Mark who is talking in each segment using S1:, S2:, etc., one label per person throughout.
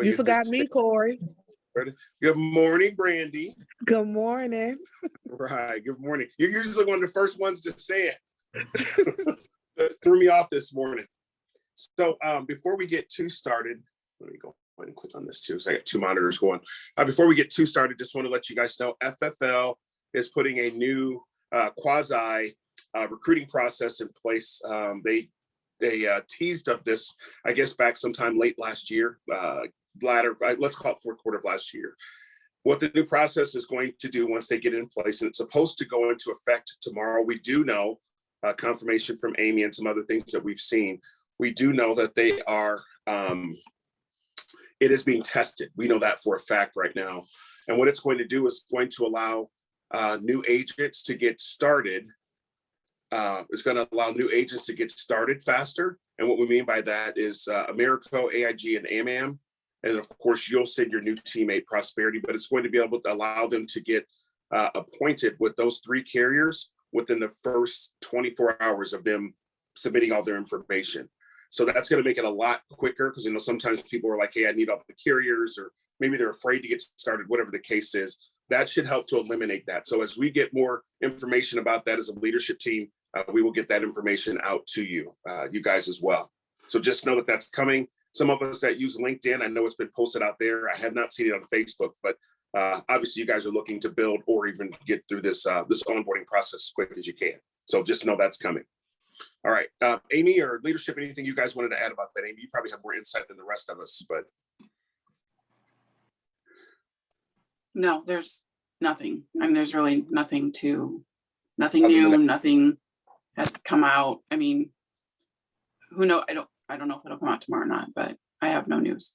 S1: You forgot me, Corey.
S2: Good morning, Brandy.
S1: Good morning.
S2: Right. Good morning. You're usually one of the first ones to say it. Threw me off this morning. So before we get too started, let me go ahead and click on this too. So I got two monitors going. Before we get too started, just want to let you guys know FFL is putting a new quasi recruiting process in place. They teased of this, I guess, back sometime late last year, let's call it fourth quarter of last year. What the new process is going to do once they get it in place, and it's supposed to go into effect tomorrow. We do know confirmation from Amy and some other things that we've seen. We do know that they are, it is being tested. We know that for a fact right now. And what it's going to do is going to allow new agents to get started. It's going to allow new agents to get started faster. And what we mean by that is Americo, AIG, and AMAM. And of course, you'll send your new teammate Prosperity, but it's going to be able to allow them to get appointed with those three carriers within the first 24 hours of them submitting all their information. So that's going to make it a lot quicker because, sometimes people are like, hey, I need all the carriers, or maybe they're afraid to get started, whatever the case is. That should help to eliminate that. So as we get more information about that as a leadership team, we will get that information out to you, you guys as well. So just know that that's coming. Some of us that use LinkedIn, I know it's been posted out there. I have not seen it on Facebook, but obviously you guys are looking to build or even get through this onboarding process as quick as you can. So just know that's coming. All right, Amy or leadership, anything you guys wanted to add about that? Amy, you probably have more insight than the rest of us, but.
S3: No, there's nothing. I mean, there's really nothing new, nothing has come out. I mean, who knows? I don't know if it'll come out tomorrow or not, but I have no news.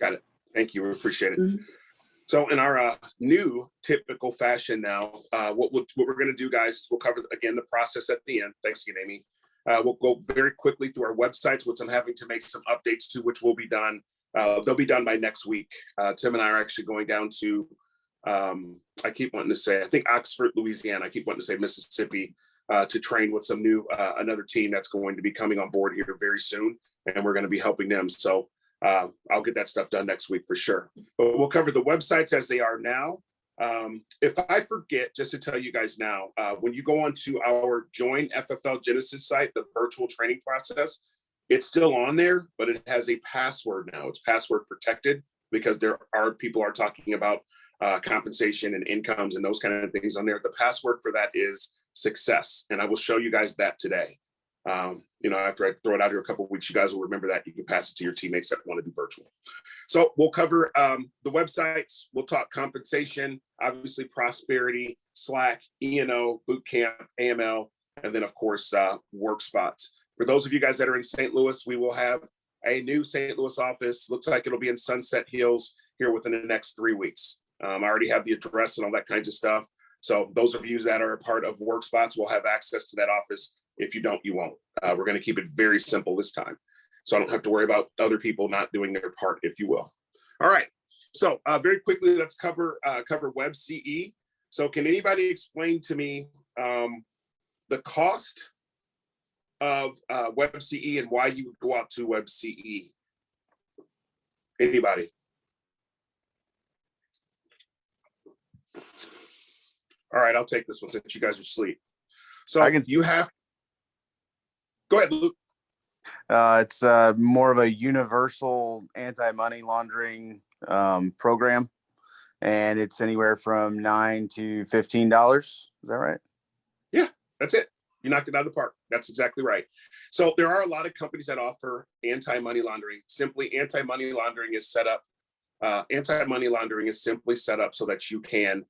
S2: Got it. Thank you. We appreciate it.
S3: Mm-hmm.
S2: So in our new typical fashion now, what we're going to do, guys, is we'll cover, again, the process at the end. Thanks again, Amy. We'll go very quickly through our websites, which I'm having to make some updates to, which will be done. They'll be done by next week. Tim and I are actually going down to, I keep wanting to say, I think Oxford, Louisiana. I keep wanting to say Mississippi, to train with some new, another team that's going to be coming on board here very soon. And we're going to be helping them. So I'll get that stuff done next week for sure. But we'll cover the websites as they are now. If I forget, just to tell you guys now, when you go onto our Join FFL Genesis site, the virtual training process, it's still on there, but it has a password now. It's password protected because people are talking about compensation and incomes and those kind of things on there. The password for that is success. And I will show you guys that today. After I throw it out here a couple of weeks, you guys will remember that. You can pass it to your teammates that want to do virtual. So we'll cover the websites. We'll talk compensation, obviously Prosperity, Slack, E&O, Bootcamp, AML, and then of course, work spots. For those of you guys that are in St. Louis, we will have a new St. Louis office. Looks like it'll be in Sunset Hills here within the next 3 weeks. I already have the address and all that kinds of stuff. So those of you that are a part of work spots will have access to that office. If you don't, you won't. We're going to keep it very simple this time. So I don't have to worry about other people not doing their part, if you will. All right. So very quickly, let's cover WebCE. So can anybody explain to me the cost of WebCE and why you would go out to WebCE? Anybody? All right, I'll take this one since you guys are asleep. So you have. Go ahead, Luke.
S4: It's more of a universal anti-money laundering program, and it's anywhere from $9 to $15. Is that right?
S2: Yeah, that's it. You knocked it out of the park. That's exactly right. So there are a lot of companies that offer anti-money laundering. Simply, anti-money laundering is set up. Anti-money laundering is simply set up so that you can.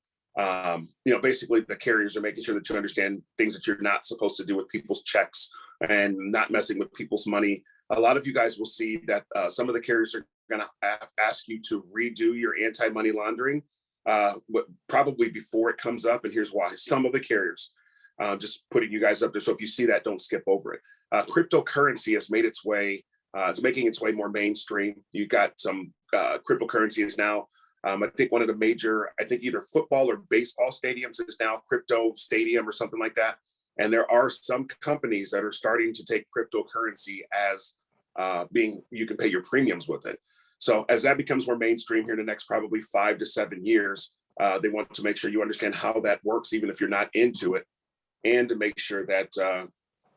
S2: Basically the carriers are making sure that you understand things that you're not supposed to do with people's checks and not messing with people's money. A lot of you guys will see that some of the carriers are going to ask you to redo your anti-money laundering probably before it comes up. And here's why. Some of the carriers, just putting you guys up there. So if you see that, don't skip over it. Cryptocurrency has made its way. It's making its way more mainstream. You got some cryptocurrencies now. I think one of the major, either football or baseball stadiums is now crypto stadium or something like that. And there are some companies that are starting to take cryptocurrency as being, you can pay your premiums with it. So as that becomes more mainstream here in the next probably 5 to 7 years, they want to make sure you understand how that works, even if you're not into it, and to make sure that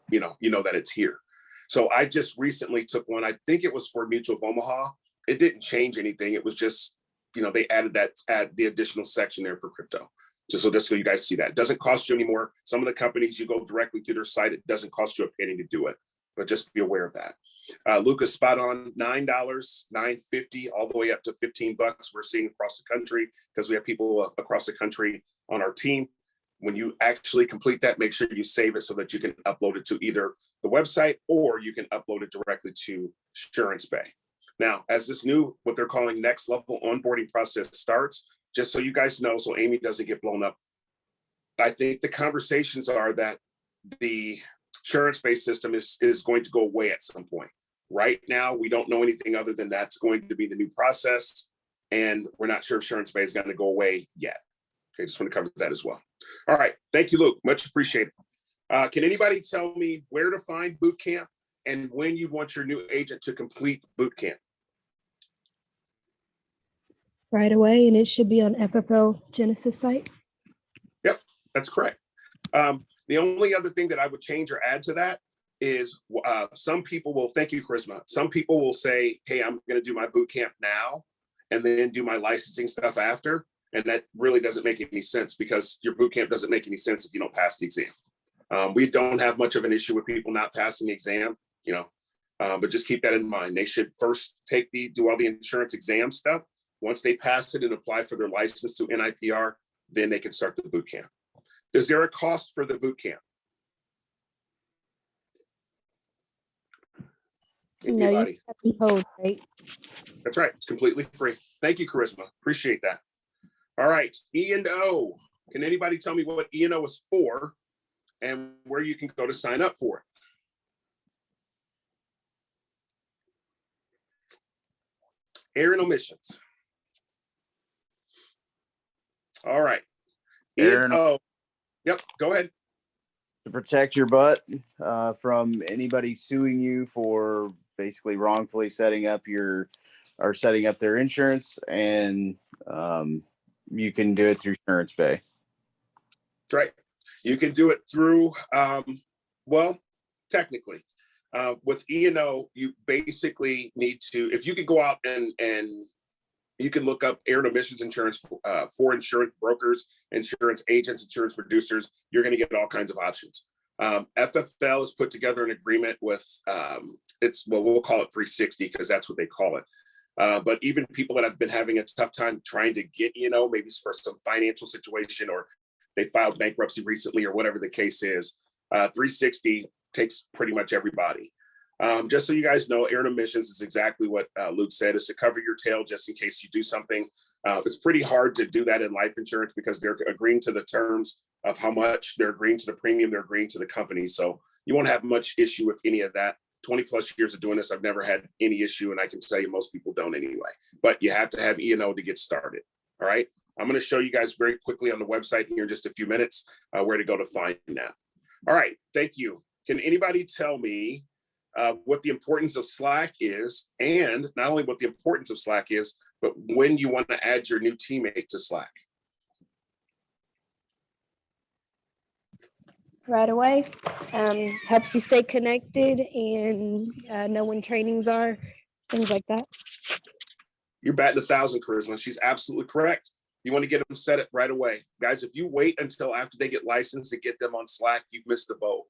S2: you know that it's here. So I just recently took one. I think it was for Mutual of Omaha. It didn't change anything. It was just, they add the additional section there for crypto. So just so you guys see that. It doesn't cost you anymore. Some of the companies, you go directly to their site. It doesn't cost you a penny to do it, but just be aware of that. Lucas, spot on, $9, $9.50, all the way up to $15 we're seeing across the country, because we have people across the country on our team. When you actually complete that, make sure you save it so that you can upload it to either the website or you can upload it directly to Insurance Bay. Now, as this new, what they're calling next level onboarding process starts, just so you guys know, so Amy doesn't get blown up, I think the conversations are that the insurance-based system is going to go away at some point. Right now, we don't know anything other than that's going to be the new process, and we're not sure if Insurance Bay is going to go away yet. Okay, just want to cover that as well. All right, thank you, Luke. Much appreciated. Can anybody tell me where to find boot camp and when you want your new agent to complete boot camp?
S5: Right away, and it should be on FFL Genesis site.
S2: Yep, that's correct. The only other thing that I would change or add to that is some people will, thank you, Charisma. Some people will say, hey, I'm going to do my boot camp now and then do my licensing stuff after. And that really doesn't make any sense, because your boot camp doesn't make any sense if you don't pass the exam. We don't have much of an issue with people not passing the exam, but just keep that in mind. They should first do all the insurance exam stuff. Once they pass it and apply for their license to NIPR, then they can start the boot camp. Is there a cost for the boot camp?
S5: No, you
S2: Anybody?
S5: have to hold, right?
S2: That's right. It's completely free. Thank you, Charisma. Appreciate that. All right. E&O. Can anybody tell me what E&O is for and where you can go to sign up for it? Error and omissions. All right. E&O. Yep. Go ahead.
S4: To protect your butt from anybody suing you for basically wrongfully setting up their insurance, and you can do it through Insurance Bay.
S2: That's right. You can do it through, technically, with E&O, you basically need to, if you could go out and you can look up error and omissions insurance for insurance brokers, insurance agents, insurance producers, you're going to get all kinds of options. FFL has put together an agreement with, we'll call it 360 because that's what they call it. But even people that have been having a tough time trying to get, maybe it's for some financial situation, or they filed bankruptcy recently, or whatever the case is, 360 takes pretty much everybody. Just so you guys know, error and omissions is exactly what Luke said, is to cover your tail just in case you do something. It's pretty hard to do that in life insurance because they're agreeing to the terms of how much, they're agreeing to the premium, they're agreeing to the company. So you won't have much issue with any of that. 20 plus years of doing this, I've never had any issue, and I can tell you most people don't anyway. But you have to have E&O to get started. All right. I'm going to show you guys very quickly on the website here in just a few minutes where to go to find that. All right. Thank you. Can anybody tell me what the importance of Slack is, and not only what the importance of Slack is, but when you want to add your new teammate to Slack?
S5: Right away. Helps you stay connected and know when trainings are, things like that.
S2: You're batting 1,000, Charisma. She's absolutely correct. You want to get them set it right away. Guys, if you wait until after they get licensed to get them on Slack, you've missed the boat.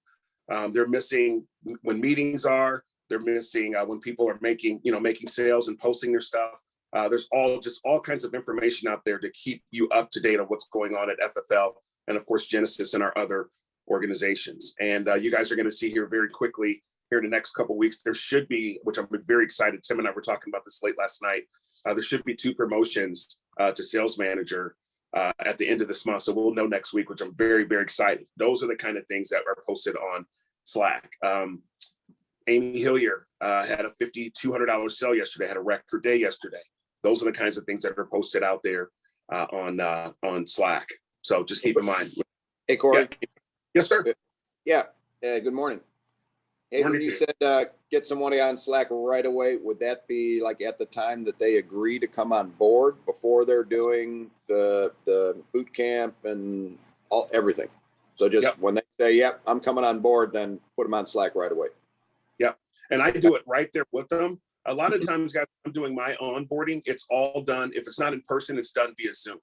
S2: They're missing when meetings are, they're missing when people are making sales and posting their stuff. There's all kinds of information out there to keep you up to date on what's going on at FFL and of course Genesis and our other organizations. And you guys are going to see here very quickly here in the next couple of weeks, there should be, which I'm very excited. Tim and I were talking about this late last night. There should be 2 promotions to sales manager at the end of this month. So we'll know next week, which I'm very, very excited. Those are the kind of things that are posted on Slack. Amy Hillier had a $5,200 sale yesterday, had a record day yesterday. Those are the kinds of things that are posted out there on Slack. So just keep in mind.
S6: Hey, Corey.
S2: Yeah. Yes, sir.
S6: Yeah. Good morning. Hey, when
S2: Morning,
S6: you
S2: Jay.
S6: said get somebody on Slack right away, would that be like at the time that they agree to come on board before they're doing the boot camp and everything? So just
S2: Yep.
S6: when they say, "Yep, I'm coming on board," then put them on Slack right away.
S2: Yep. And I do it right there with them. A lot of times, guys, I'm doing my onboarding. It's all done. If it's not in person, it's done via Zoom.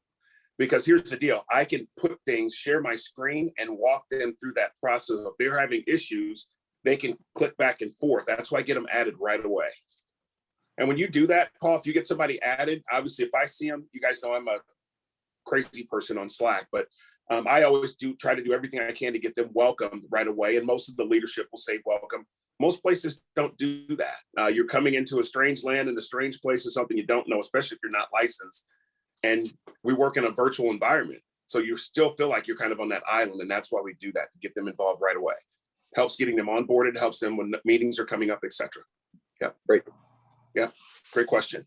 S2: Because here's the deal. I can put things, share my screen, and walk them through that process. If they're having issues, they can click back and forth. That's why I get them added right away. And when you do that, Paul, if you get somebody added, obviously, if I see them, you guys know I'm a crazy person on Slack, but I always try to do everything I can to get them welcomed right away. And most of the leadership will say welcome. Most places don't do that. You're coming into a strange land and a strange place is something you don't know, especially if you're not licensed. And we work in a virtual environment. So you still feel like you're kind of on that island. And that's why we do that, to get them involved right away. Helps getting them onboarded, helps them when meetings are coming up, etc. Yeah, great. Yeah, great question.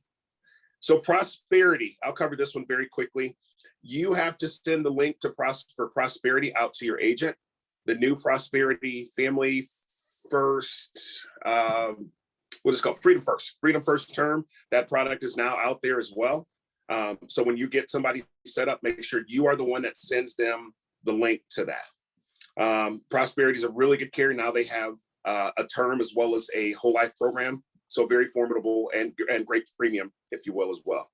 S2: So prosperity, I'll cover this one very quickly. You have to send the link to prosperity out to your agent. The new prosperity family first, what is it called? Freedom First term. That product is now out there as well. So when you get somebody set up, make sure you are the one that sends them the link to that. Prosperity is a really good carrier. Now they have a term as well as a whole life program. So very formidable and great premium, if you will, as well.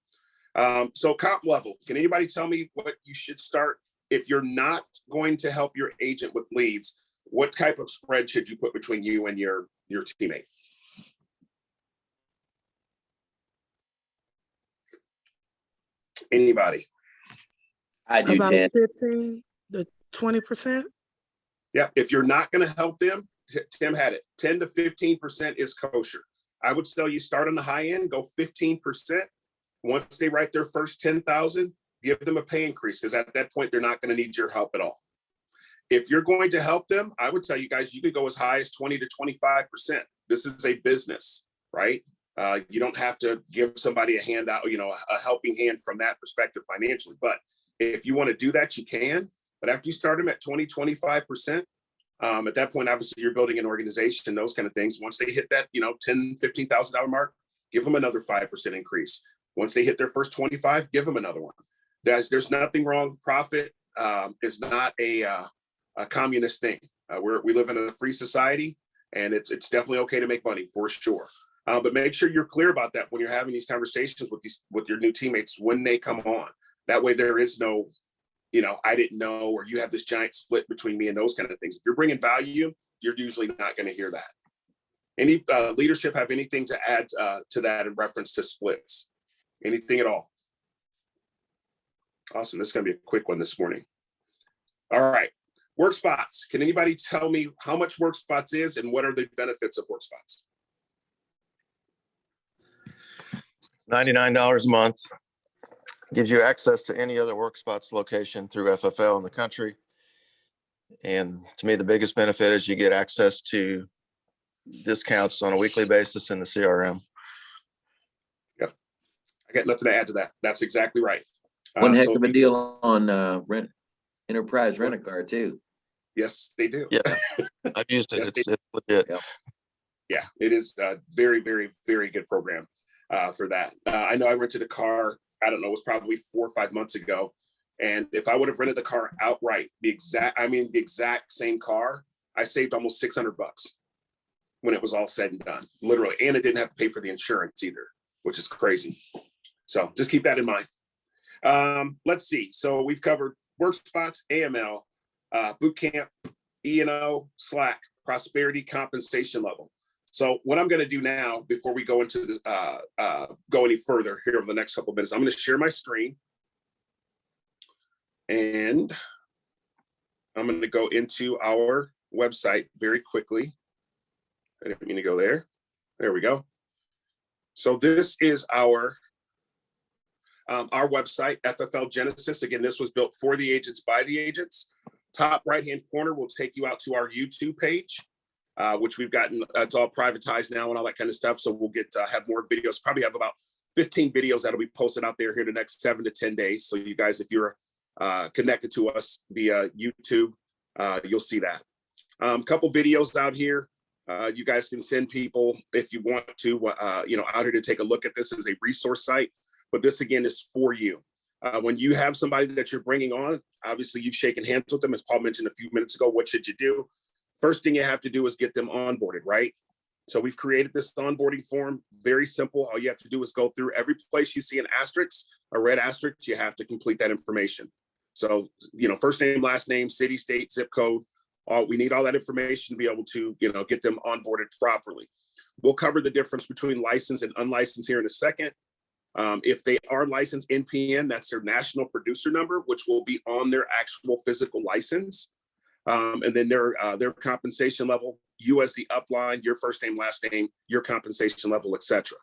S2: So comp level, can anybody tell me what you should start if you're not going to help your agent with leads? What type of spread should you put between you and your teammate? Anybody?
S7: I do
S1: About
S7: 10.
S1: 15 to 20%.
S2: Yeah, if you're not going to help them, Tim had it, 10 to 15% is kosher. I would tell you start on the high end, go 15%. Once they write their first 10,000, give them a pay increase, because at that point, they're not going to need your help at all. If you're going to help them, I would tell you guys, you could go as high as 20 to 25%. This is a business, right? You don't have to give somebody a handout, a helping hand from that perspective financially. But if you want to do that, you can. But after you start them at 20, 25%, at that point, obviously, you're building an organization, those kind of things. Once they hit that, $10,000, $15,000 mark, give them another 5% increase. Once they hit their first 25, give them another one. There's nothing wrong. Profit is not a communist thing. We live in a free society, and it's definitely okay to make money for sure. But make sure you're clear about that when you're having these conversations with your new teammates when they come on. That way, there is no, I didn't know, or you have this giant split between me and those kind of things. If you're bringing value, you're usually not going to hear that. Any leadership have anything to add to that in reference to splits? Anything at all? Awesome. This is going to be a quick one this morning. All right. Work spots. Can anybody tell me how much work spots is and what are the benefits of work spots?
S8: $99 a month. Gives you access to any other work spots location through FFL in the country. And to me, the biggest benefit is you get access to discounts on a weekly basis in the CRM.
S2: Yep. I got nothing to add to that. That's exactly right.
S7: One heck of a deal on Enterprise Rent-A-Car too.
S2: Yes, they do.
S8: Yeah, I've used it.
S2: Yes,
S8: It's legit.
S7: Yep.
S2: Yeah, it is a very, very, very good program for that. I know I rented a car, I don't know, it was probably 4 or 5 months ago. And if I would have rented the car outright, the exact same car, I saved almost $600 when it was all said and done, literally. And it didn't have to pay for the insurance either, which is crazy. So just keep that in mind. Let's see. So we've covered work spots, AML, boot camp, E&O, Slack, prosperity, compensation level. So what I'm going to do now, before we go into this, go any further here over the next couple of minutes, I'm going to share my screen, and I'm going to go into our website very quickly. I didn't mean to go there. There we go. So this is our website, FFL Genesis. Again, this was built for the agents by the agents. Top right-hand corner will take you out to our YouTube page, which we've gotten, it's all privatized now and all that kind of stuff. So we'll get to have more videos, probably have about 15 videos that'll be posted out there here the next 7 to 10 days. So you guys, if you're connected to us via YouTube, you'll see that. Couple videos out here. You guys can send people if you want to, out here to take a look at this as a resource site. But this again is for you. When you have somebody that you're bringing on, obviously you've shaken hands with them, as Paul mentioned a few minutes ago. What should you do? First thing you have to do is get them onboarded, right? So we've created this onboarding form, very simple. All you have to do is go through every place you see an asterisk, a red asterisk, you have to complete that information. So, first name, last name, city, state, zip code. We need all that information to be able to, get them onboarded properly. We'll cover the difference between licensed and unlicensed here in a second. If they are licensed NPN, that's their national producer number, which will be on their actual physical license. And then their compensation level, you as the upline, your first name, last name, your compensation level, etc.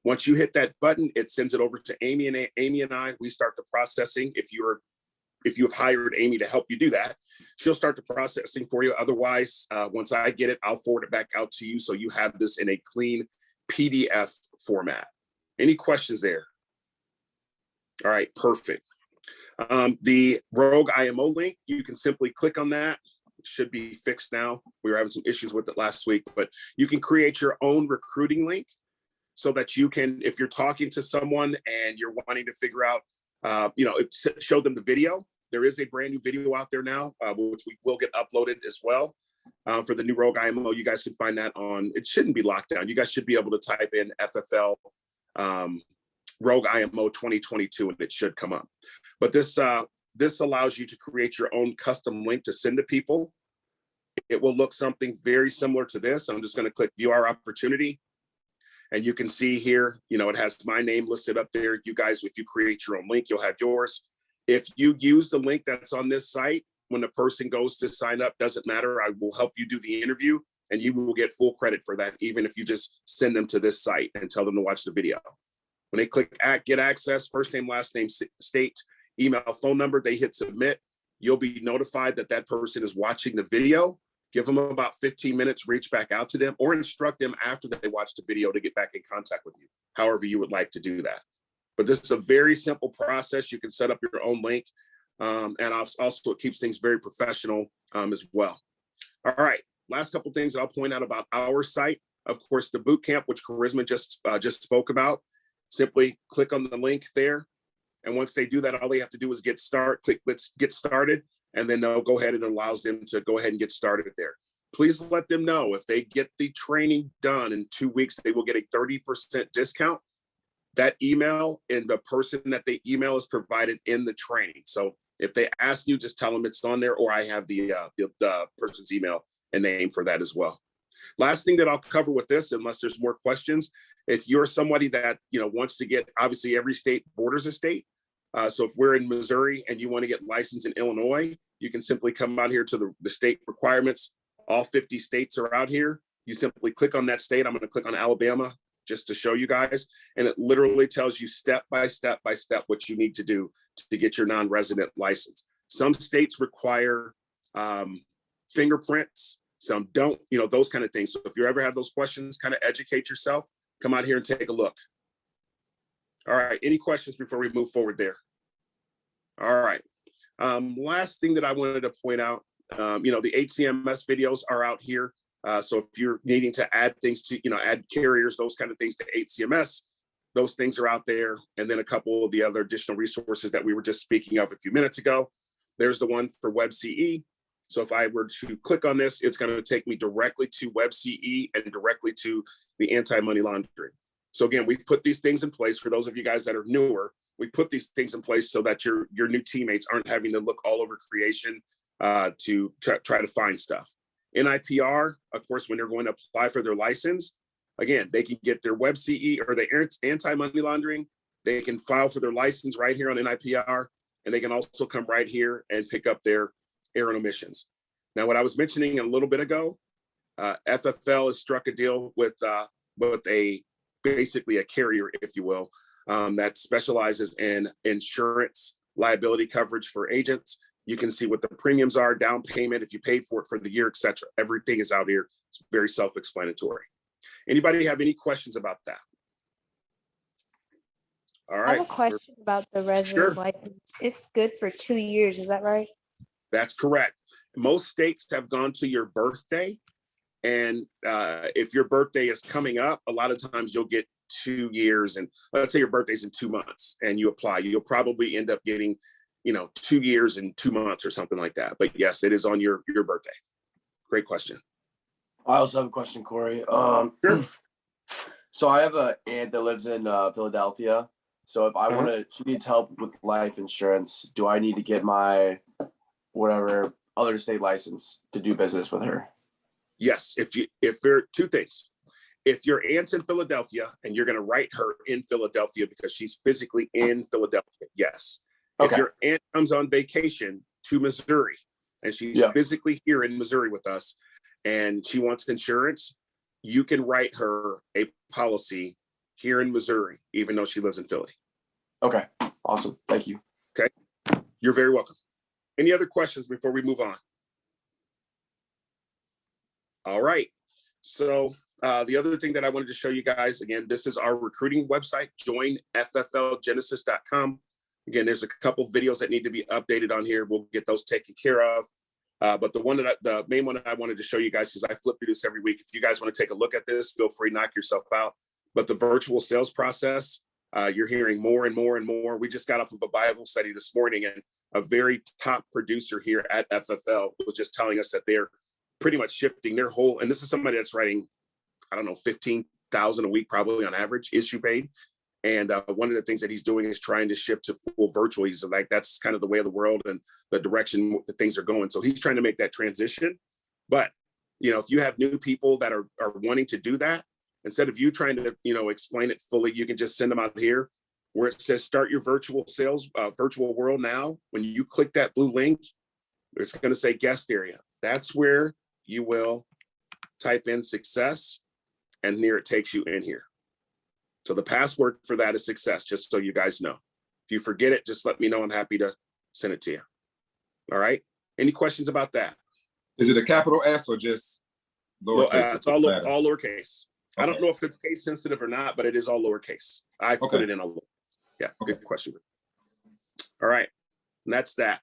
S2: Once you hit that button, it sends it over to Amy and I. We start the processing. If you have hired Amy to help you do that, she'll start the processing for you. Otherwise, once I get it, I'll forward it back out to you so you have this in a clean PDF format. Any questions there? All right, perfect. The Rogue IMO link, you can simply click on that. It should be fixed now. We were having some issues with it last week, but you can create your own recruiting link so that you can, if you're talking to someone and you're wanting to figure out, show them the video. There is a brand new video out there now, which we will get uploaded as well. For the new Rogue IMO, you guys can find that on, it shouldn't be locked down. You guys should be able to type in FFL Rogue IMO 2022 and it should come up. But this allows you to create your own custom link to send to people. It will look something very similar to this. I'm just going to click view our opportunity. And you can see here, it has my name listed up there. You guys, if you create your own link, you'll have yours. If you use the link that's on this site, when the person goes to sign up, doesn't matter. I will help you do the interview and you will get full credit for that, even if you just send them to this site and tell them to watch the video. When they click get access, first name, last name, state, email, phone number, they hit submit. You'll be notified that that person is watching the video. Give them about 15 minutes, reach back out to them or instruct them after they watch the video to get back in contact with you, however you would like to do that. But this is a very simple process. You can set up your own link. And also it keeps things very professional as well. All right, last couple things that I'll point out about our site. Of course, the boot camp, which Charisma just spoke about, simply click on the link there. And once they do that, all they have to do is click let's get started. And then they'll go ahead and it allows them to go ahead and get started there. Please let them know if they get the training done in 2 weeks, they will get a 30% discount. That email and the person that they email is provided in the training. So if they ask you, just tell them it's on there, or I have the person's email and name for that as well. Last thing that I'll cover with this, unless there's more questions, if you're somebody that wants to get, obviously every state borders a state. So if we're in Missouri and you want to get licensed in Illinois, you can simply come out here to the state requirements. All 50 states are out here. You simply click on that state. I'm going to click on Alabama just to show you guys. And it literally tells you step by step what you need to do to get your non-resident license. Some states require fingerprints, some don't, those kind of things. So if you ever have those questions, kind of educate yourself, come out here and take a look. All right, any questions before we move forward there? All right, last thing that I wanted to point out, the HCMS videos are out here. So if you're needing to add things to, add carriers, those kind of things to HCMS, those things are out there. And then a couple of the other additional resources that we were just speaking of a few minutes ago. There's the one for WebCE. So if I were to click on this, it's going to take me directly to WebCE and directly to the anti-money laundering. So again, we've put these things in place for those of you guys that are newer. We put these things in place so that your new teammates aren't having to look all over creation to try to find stuff. NIPR, of course, when they're going to apply for their license, again, they can get their WebCE or their anti-money laundering. They can file for their license right here on NIPR, and they can also come right here and pick up their error and omissions. Now, what I was mentioning a little bit ago, FFL has struck a deal with basically a carrier, if you will, that specializes in insurance liability coverage for agents. You can see what the premiums are, down payment, if you paid for it for the year, etc. Everything is out here. It's very self-explanatory. Anybody have any questions about that? All right.
S5: I have a question about the resident license. It's good for 2 years. Is that right?
S2: That's correct. Most states have gone to your birthday. And if your birthday is coming up, a lot of times you'll get 2 years, and let's say your birthday's in 2 months and you apply, you'll probably end up getting, 2 years and 2 months or something like that. But yes, it is on your birthday. Great question.
S9: I also have a question, Corey.
S2: Sure.
S9: So I have an aunt that lives in Philadelphia. So if I she needs help with life insurance, do I need to get my whatever other state license to do business with her?
S2: Yes, if there are 2 things. If your aunt's in Philadelphia and you're going to write her in Philadelphia because she's physically in Philadelphia, yes.
S9: Okay.
S2: If your aunt comes on vacation to Missouri and she's physically here in Missouri with us and she wants insurance, you can write her a policy here in Missouri, even though she lives in Philly.
S9: Okay, awesome. Thank you.
S2: Okay, you're very welcome. Any other questions before we move on? All right. So the other thing that I wanted to show you guys, again, this is our recruiting website, joinfflgenesis.com. Again, there's a couple videos that need to be updated on here. We'll get those taken care of. But the main one that I wanted to show you guys is I flip through this every week. If you guys want to take a look at this, feel free, knock yourself out. But the virtual sales process, you're hearing more and more and more. We just got off of a Bible study this morning, and a very top producer here at FFL was just telling us that they're pretty much shifting their whole, and this is somebody that's writing, I don't know, 15,000 a week, probably on average, issue paid. And one of the things that he's doing is trying to shift to full virtual. He's like, that's kind of the way of the world and the direction that things are going. So he's trying to make that transition. But, if you have new people that are wanting to do that, instead of you trying to, explain it fully, you can just send them out here where it says start your virtual sales, virtual world now. When you click that blue link, it's going to say guest area. That's where you will type in success, and here it takes you in here. So the password for that is success, just so you guys know. If you forget it, just let me know. I'm happy to send it to you. All right. Any questions about that?
S10: Is it a capital S or just lowercase?
S2: It's all lowercase.
S10: Okay.
S2: I don't know if it's case sensitive or not, but it is all lowercase. I've put it in all. Yeah.
S10: Okay.
S2: Good question. All right. And that's that.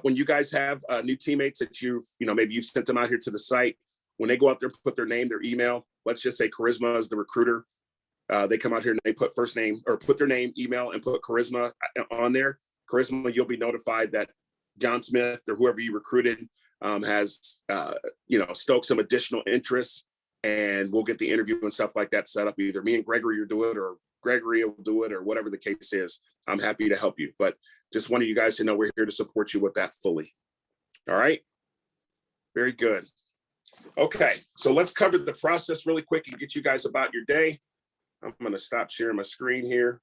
S2: When you guys have new teammates that maybe you've sent them out here to the site, when they go out there, put their name, their email, let's just say Charisma is the recruiter. They come out here and they put first name or put their name, email, and put Charisma on there. Charisma, you'll be notified that John Smith or whoever you recruited has, stoked some additional interest, and we'll get the interview and stuff like that set up. Either me and Gregory will do it, or Gregory will do it, or whatever the case is. I'm happy to help you, but just wanted you guys to know we're here to support you with that fully. All right. Very good. Okay. So let's cover the process really quick and get you guys about your day. I'm going to stop sharing my screen here.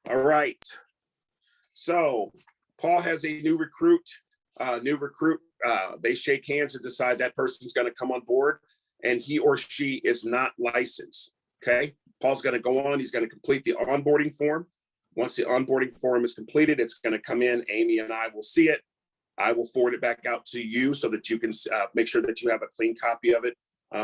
S2: All right. So Paul has a new recruit. They shake hands and decide that person's going to come on board, and he or she is not licensed. Okay. Paul's going to go on. He's going to complete the onboarding form. Once the onboarding form is completed, it's going to come in. Amy and I will see it. I will forward it back out to you so that you can make sure that you have a clean copy of it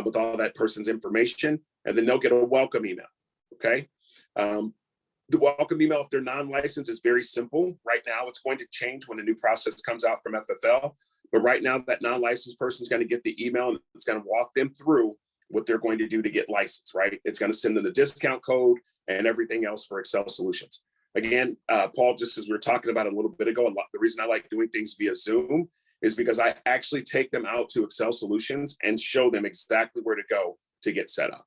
S2: with all that person's information. And then they'll get a welcome email. Okay. The welcome email, if they're non-licensed, is very simple. Right now, it's going to change when a new process comes out from FFL. But right now, that non-licensed person is going to get the email, and it's going to walk them through what they're going to do to get licensed, right? It's going to send them the discount code and everything else for Excel Solutions. Again, Paul, just as we were talking about a little bit ago, the reason I like doing things via Zoom is because I actually take them out to Excel Solutions and show them exactly where to go to get set up.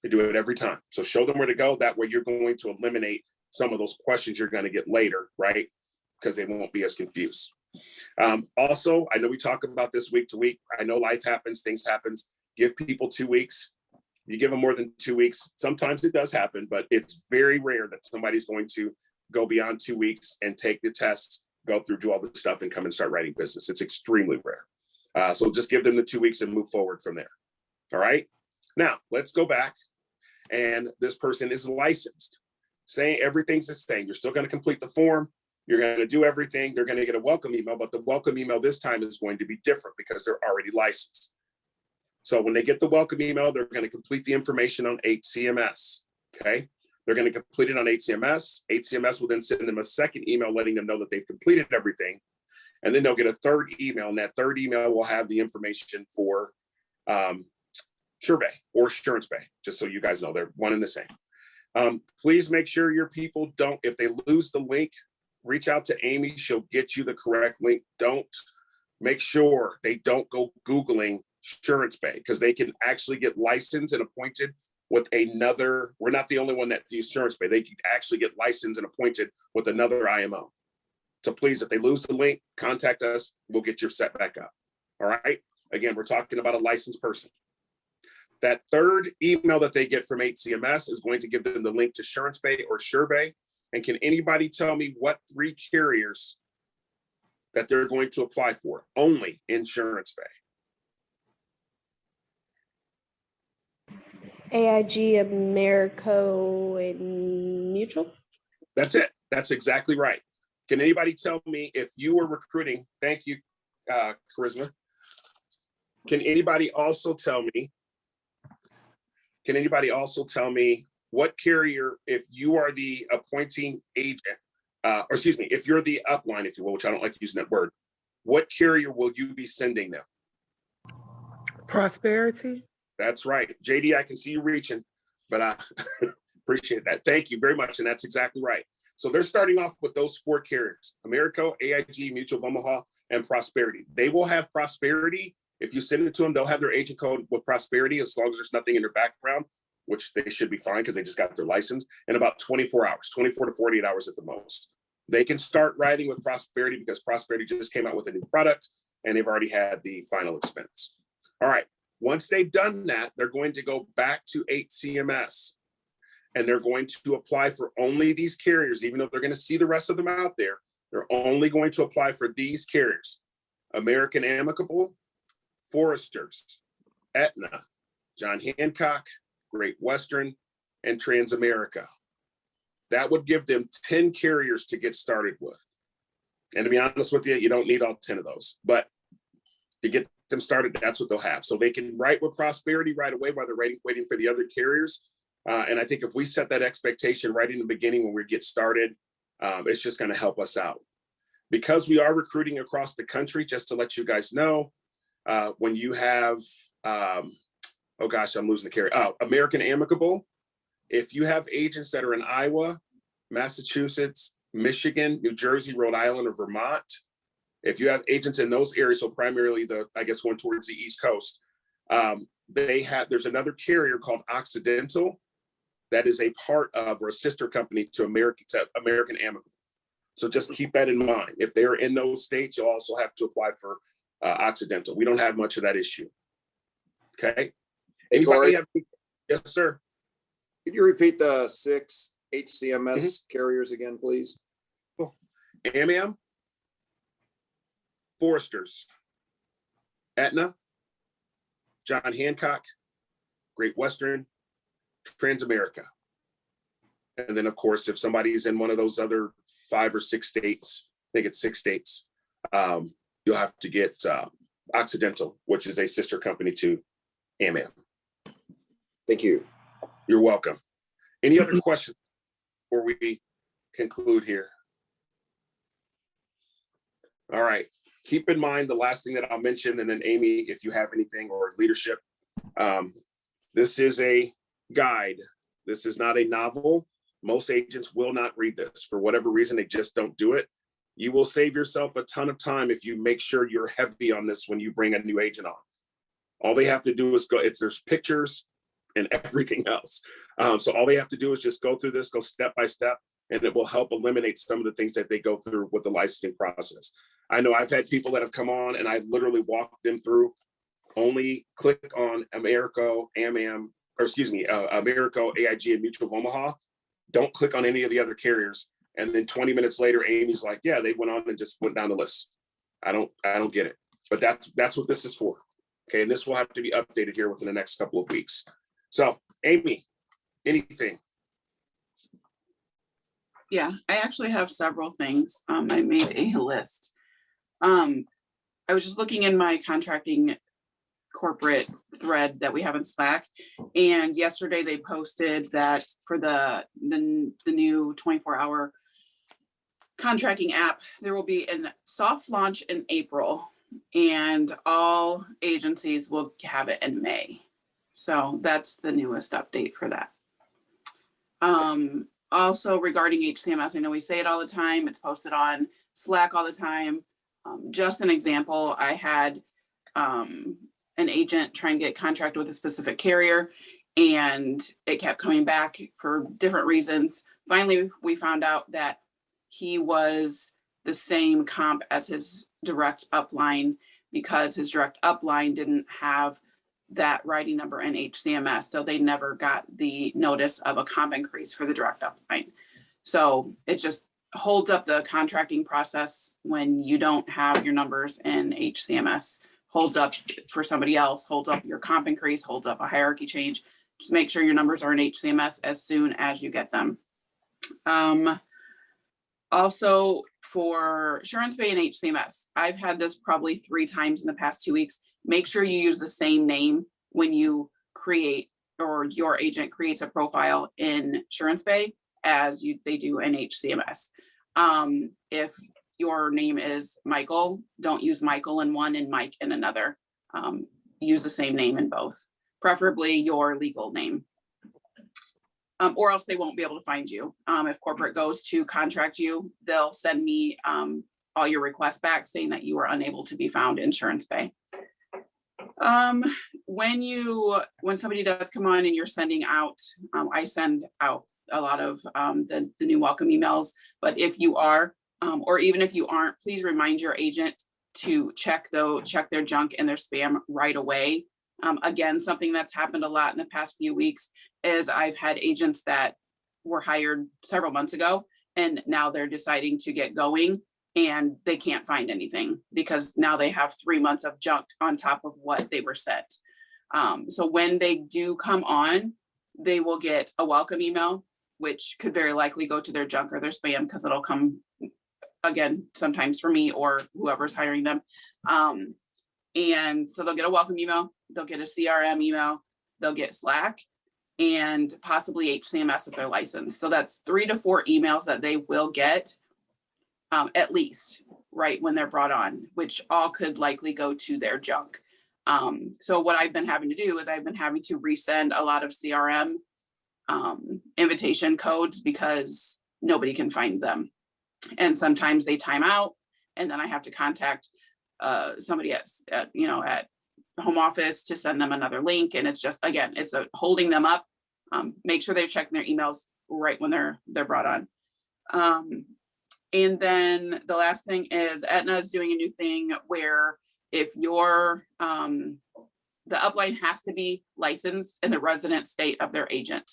S2: I do it every time. So show them where to go. That way you're going to eliminate some of those questions you're going to get later, right? Because they won't be as confused. Also, I know we talk about this week to week. I know life happens, things happen. Give people 2 weeks. You give them more than 2 weeks. Sometimes it does happen, but it's very rare that somebody's going to go beyond 2 weeks and take the test, go through, do all the stuff, and come and start writing business. It's extremely rare. So just give them the 2 weeks and move forward from there. All right. Now let's go back. And this person is licensed. Saying everything's the same. You're still going to complete the form. You're going to do everything. They're going to get a welcome email, but the welcome email this time is going to be different because they're already licensed. So when they get the welcome email, they're going to complete the information on Hcms. Okay. They're going to complete it on Hcms. Hcms will then send them a second email letting them know that they've completed everything. And then they'll get a third email, and that third email will have the information for SureBay or Assurance Bay, just so you guys know they're one and the same. Please make sure your people don't, if they lose the link, reach out to Amy. She'll get you the correct link. Make sure they don't go Googling Assurance Bay, because they can actually get licensed and appointed with another. We're not the only one that use Assurance Bay. They can actually get licensed and appointed with another IMO. So please, if they lose the link, contact us. We'll get your set back up. All right. Again, we're talking about a licensed person. That third email that they get from HCMS is going to give them the link to Assurance Bay or SureBay. And can anybody tell me what 3 carriers that they're going to apply for? Only Insurance Bay.
S5: AIG, Americo, and Mutual.
S2: That's it. That's exactly right. Can anybody tell me, if you were recruiting? Thank you, Charisma. Can anybody also tell me what carrier, if you are the appointing agent, or excuse me, if you're the upline, if you will, which I don't like using that word, what carrier will you be sending them?
S1: Prosperity.
S2: That's right. JD, I can see you reaching, but I appreciate that. Thank you very much. And that's exactly right. So they're starting off with those 4 carriers: Americo, AIG, Mutual of Omaha, and Prosperity. They will have Prosperity. If you send it to them, they'll have their agent code with Prosperity, as long as there's nothing in their background, which they should be fine because they just got their license, in about 24 hours, 24 to 48 hours at the most. They can start writing with Prosperity because Prosperity just came out with a new product and they've already had the final expense. All right. Once they've done that, they're going to go back to HCMS and they're going to apply for only these carriers, even though they're going to see the rest of them out there. They're only going to apply for these carriers: American Amicable, Foresters, Aetna, John Hancock, Great Western, and Transamerica. That would give them 10 carriers to get started with. And to be honest with you, you don't need all 10 of those, but to get them started, that's what they'll have. So they can write with Prosperity right away while they're waiting for the other carriers. And I think if we set that expectation right in the beginning when we get started, it's just going to help us out. Because we are recruiting across the country, just to let you guys know, when you have, oh gosh, I'm losing the carrier. Oh, American Amicable. If you have agents that are in Iowa, Massachusetts, Michigan, New Jersey, Rhode Island, or Vermont, if you have agents in those areas, so primarily going towards the East Coast, there's another carrier called Occidental that is a part of, or a sister company to American Amicable. So just keep that in mind. If they're in those states, you'll also have to apply for Occidental. We don't have much of that issue. Okay. Anybody have? Yes, sir.
S6: Could you repeat the 6 HCMS carriers again, please?
S2: AMAM, Foresters, Aetna, John Hancock, Great Western, Transamerica. And then, of course, if somebody's in one of those other 5 or 6 states, I think it's 6 states, you'll have to get Occidental, which is a sister company to AMAM.
S6: Thank you.
S2: You're welcome. Any other questions before we conclude here? All right. Keep in mind the last thing that I'll mention, and then Amy, if you have anything, or leadership, this is a guide. This is not a novel. Most agents will not read this. For whatever reason, they just don't do it. You will save yourself a ton of time if you make sure you're heavy on this when you bring a new agent on. All they have to do is there's pictures and everything else. So all they have to do is just go through this, go step by step, and it will help eliminate some of the things that they go through with the licensing process. I know I've had people that have come on and I literally walked them through, only click on Americo, AMAM, or excuse me, Americo, AIG, and Mutual of Omaha. Don't click on any of the other carriers. And then 20 minutes later, Amy's like, yeah, they went on and just went down the list. I don't get it, but that's what this is for. Okay. And this will have to be updated here within the next couple of weeks. So Amy, anything?
S3: Yeah, I actually have several things. I made a list. I was just looking in my contracting corporate thread that we have in Slack, and yesterday they posted that for the new 24-hour contracting app. There will be a soft launch in April, and all agencies will have it in May. So that's the newest update for that. Also regarding HCMS, I know we say it all the time. It's posted on Slack all the time. Just an example, I had an agent trying to get contracted with a specific carrier, and it kept coming back for different reasons. Finally, we found out that he was the same comp as his direct upline, because his direct upline didn't have that writing number in HCMS. So they never got the notice of a comp increase for the direct upline. So it just holds up the contracting process when you don't have your numbers in HCMS. Holds up for somebody else, holds up your comp increase, holds up a hierarchy change. Just make sure your numbers are in HCMS as soon as you get them. Also for Insurance Bay and HCMS, I've had this probably 3 times in the past 2 weeks. Make sure you use the same name when you create, or your agent creates, a profile in Insurance Bay as they do in HCMS. If your name is Michael, don't use Michael in one and Mike in another. Use the same name in both, preferably your legal name. Or else they won't be able to find you. If corporate goes to contract you, they'll send me all your requests back saying that you are unable to be found in Insurance Bay. When somebody does come on and you're sending out, I send out a lot of the new welcome emails, but if you are, or even if you aren't, please remind your agent to check their junk and their spam right away. Again, something that's happened a lot in the past few weeks is I've had agents that were hired several months ago, and now they're deciding to get going and they can't find anything because now they have 3 months of junk on top of what they were sent. So when they do come on, they will get a welcome email, which could very likely go to their junk or their spam, because it'll come, again, sometimes for me or whoever's hiring them. And so they'll get a welcome email, they'll get a CRM email, they'll get Slack, and possibly HCMS if they're licensed. So that's 3 to 4 emails that they will get at least, right when they're brought on, which all could likely go to their junk. So what I've been having to do is I've been having to resend a lot of CRM invitation codes because nobody can find them. And sometimes they time out, and then I have to contact somebody at home office to send them another link. And it's just, again, it's holding them up. Make sure they're checking their emails right when they're brought on. And then the last thing is Aetna is doing a new thing where if you're, the upline has to be licensed in the resident state of their agent.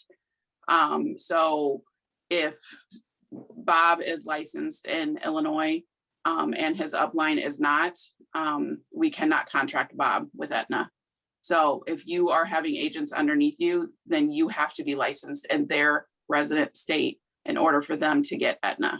S3: So if Bob is licensed in Illinois and his upline is not, we cannot contract Bob with Aetna. So if you are having agents underneath you, then you have to be licensed in their resident state in order for them to get Aetna.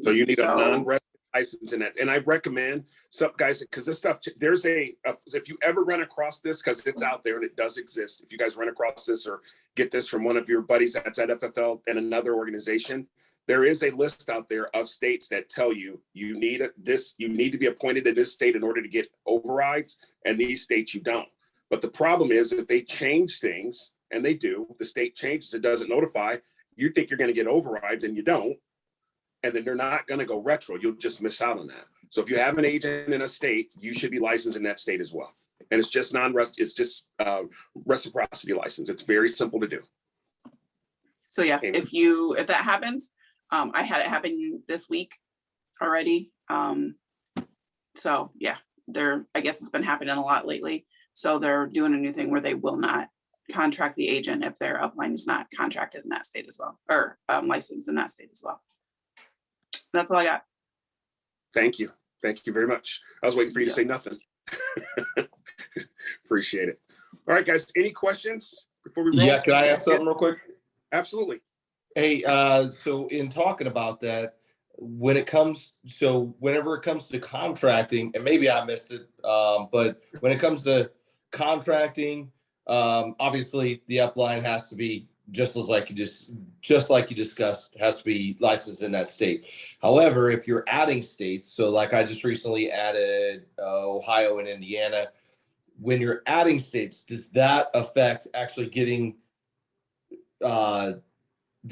S2: So you need a non-resident license in it. And I recommend some guys, because this stuff, there's if you ever run across this, because it's out there and it does exist. If you guys run across this or get this from one of your buddies that's at FFL and another organization, there is a list out there of states that tell you you need to be appointed in this state in order to get overrides, and these states you don't. But the problem is if they change things, and they do, the state changes, it doesn't notify, you think you're going to get overrides and you don't. And then they're not going to go retro. You'll just miss out on that. So if you have an agent in a state, you should be licensed in that state as well. And it's just reciprocity license. It's very simple to do.
S3: So yeah, if that happens, I had it happen this week already. So yeah, I guess it's been happening a lot lately. So they're doing a new thing where they will not contract the agent if their upline is not contracted in that state as well, or licensed in that state as well. That's all I got.
S2: Thank you. Thank you very much. I was waiting for you to say nothing. Appreciate it. All right, guys, any questions before we roll?
S11: Yeah, can I ask something real quick?
S2: Absolutely.
S11: Hey, so in talking about that, whenever it comes to contracting, and maybe I missed it, but when it comes to contracting, obviously the upline has to be just like you discussed, has to be licensed in that state. However, if you're adding states, so like I just recently added Ohio and Indiana, when you're adding states, does that affect actually getting that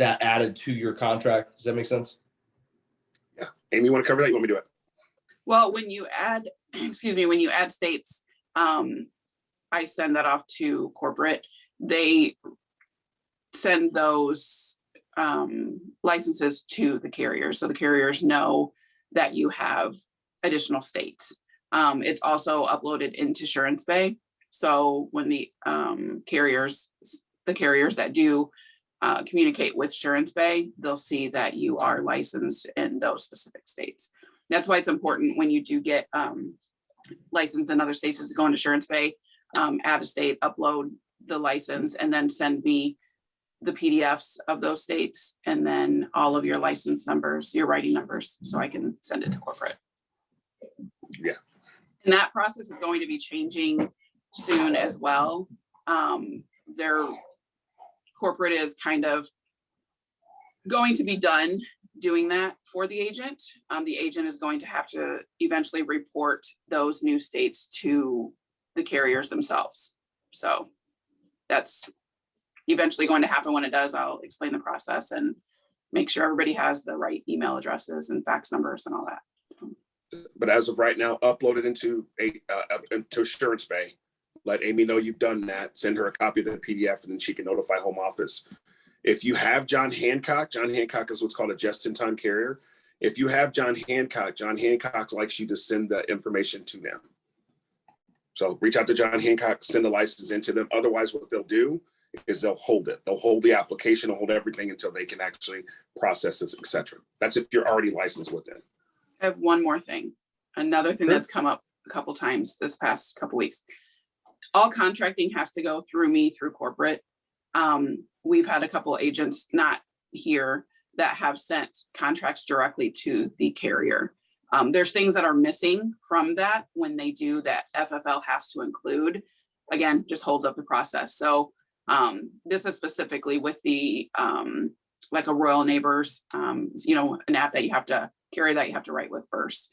S11: added to your contract? Does that make sense?
S2: Yeah. Amy, you want to cover that? You want me to do it?
S3: Well, when you add, when you add states, I send that off to corporate. They send those licenses to the carriers. So the carriers know that you have additional states. It's also uploaded into SuranceBay. So when the carriers that do communicate with SuranceBay, they'll see that you are licensed in those specific states. That's why it's important when you do get licensed in other states is to go into SuranceBay, add a state, upload the license, and then send me the PDFs of those states, and then all of your license numbers, your writing numbers, so I can send it to corporate.
S2: Yeah.
S3: And that process is going to be changing soon as well. Their corporate is kind of going to be done doing that for the agent. The agent is going to have to eventually report those new states to the carriers themselves. So that's eventually going to happen. When it does, I'll explain the process and make sure everybody has the right email addresses and fax numbers and all that.
S2: But as of right now, upload it into SuranceBay. Let Amy know you've done that. Send her a copy of the PDF, and then she can notify home office. If you have John Hancock is what's called a just-in-time carrier. If you have John Hancock likes you to send the information to them. So reach out to John Hancock, send the license into them. Otherwise, what they'll do is they'll hold it. They'll hold the application, they'll hold everything until they can actually process this, etc. That's if you're already licensed with them.
S3: I have one more thing. Another thing that's come up a couple times this past couple weeks. All contracting has to go through me, through corporate. We've had a couple agents, not here, that have sent contracts directly to the carrier. There's things that are missing from that when they do that FFL has to include. Again, just holds up the process. So this is specifically with the like a Royal Neighbors, an app that you have to carry, that you have to write with first.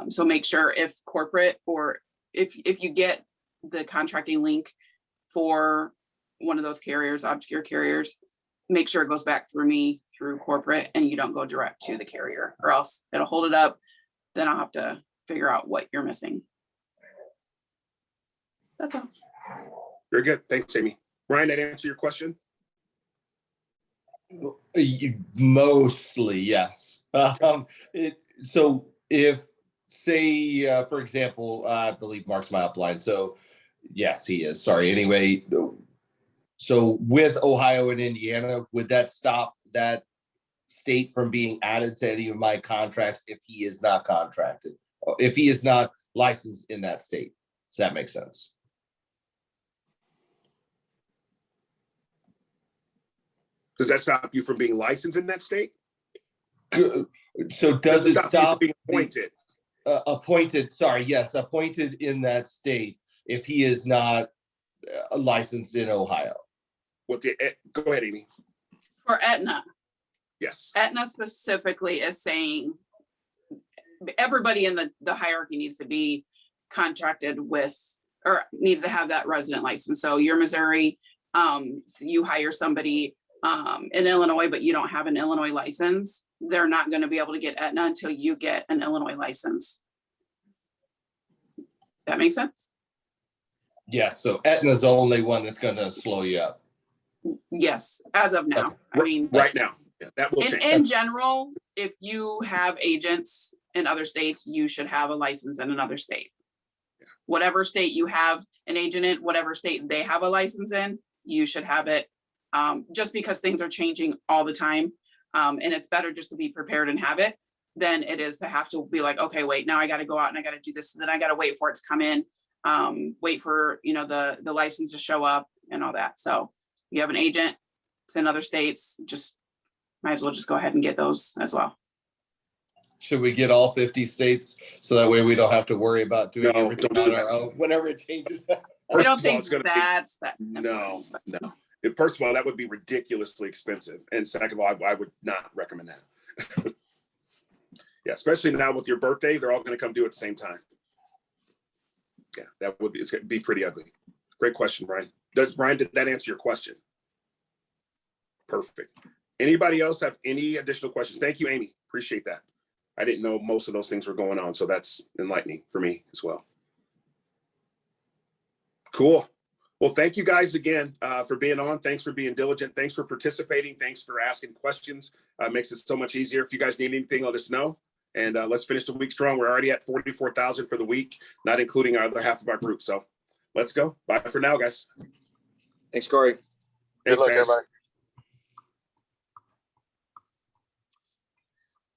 S3: So make sure if corporate, or if you get the contracting link for one of those carriers, obscure carriers, make sure it goes back through me, through corporate, and you don't go direct to the carrier, or else it'll hold it up. Then I'll have to figure out what you're missing. That's all.
S2: Very good. Thanks, Amy. Ryan, that answer your question?
S11: Mostly, yes. So if, say, for example, I believe Mark's my upline. So yes, he is. Sorry. Anyway, so with Ohio and Indiana, would that stop that state from being added to any of my contracts if he is not contracted, if he is not licensed in that state? Does that make sense?
S2: Does that stop you from being licensed in that state?
S11: So does it stop
S2: being appointed?
S11: Appointed in that state if he is not licensed in Ohio.
S2: Go ahead, Amy.
S3: For Aetna.
S2: Yes.
S3: Aetna specifically is saying everybody in the hierarchy needs to be contracted with, or needs to have that resident license. So you're Missouri, so you hire somebody in Illinois, but you don't have an Illinois license, they're not going to be able to get Aetna until you get an Illinois license. That makes sense?
S11: Yes. So Aetna's the only one that's going to slow you up.
S3: Yes, as of now.
S2: Okay.
S3: I mean,
S2: right now. Yeah, that will change.
S3: In general, if you have agents in other states, you should have a license in another state.
S2: Yeah.
S3: Whatever state you have an agent in, whatever state they have a license in, you should have it. Just because things are changing all the time. And it's better just to be prepared and have it than it is to have to be like, okay, wait, now I got to go out and I got to do this. And then I got to wait for it to come in, wait for, the license to show up and all that. So you have an agent, it's in other states, just might as well just go ahead and get those as well.
S11: Should we get all 50 states so that way we don't have to worry about doing everything on our own whenever it changes?
S3: I don't think that's that.
S2: No. First of all, that would be ridiculously expensive. And second of all, I would not recommend that. Yeah, especially now with your birthday, they're all going to come do it at the same time. Yeah, that would be, it's going to be pretty ugly. Great question, Brian. Brian, did that answer your question? Perfect. Anybody else have any additional questions? Thank you, Amy. Appreciate that. I didn't know most of those things were going on, so that's enlightening for me as well. Cool. Well, thank you guys again for being on. Thanks for being diligent. Thanks for participating. Thanks for asking questions. Makes it so much easier. If you guys need anything, let us know. And let's finish the week strong. We're already at 44,000 for the week, not including our other half of our group. So let's go. Bye for now, guys.
S6: Thanks, Corey.
S8: Good
S2: Thanks,
S8: luck,
S2: guys.
S8: everybody.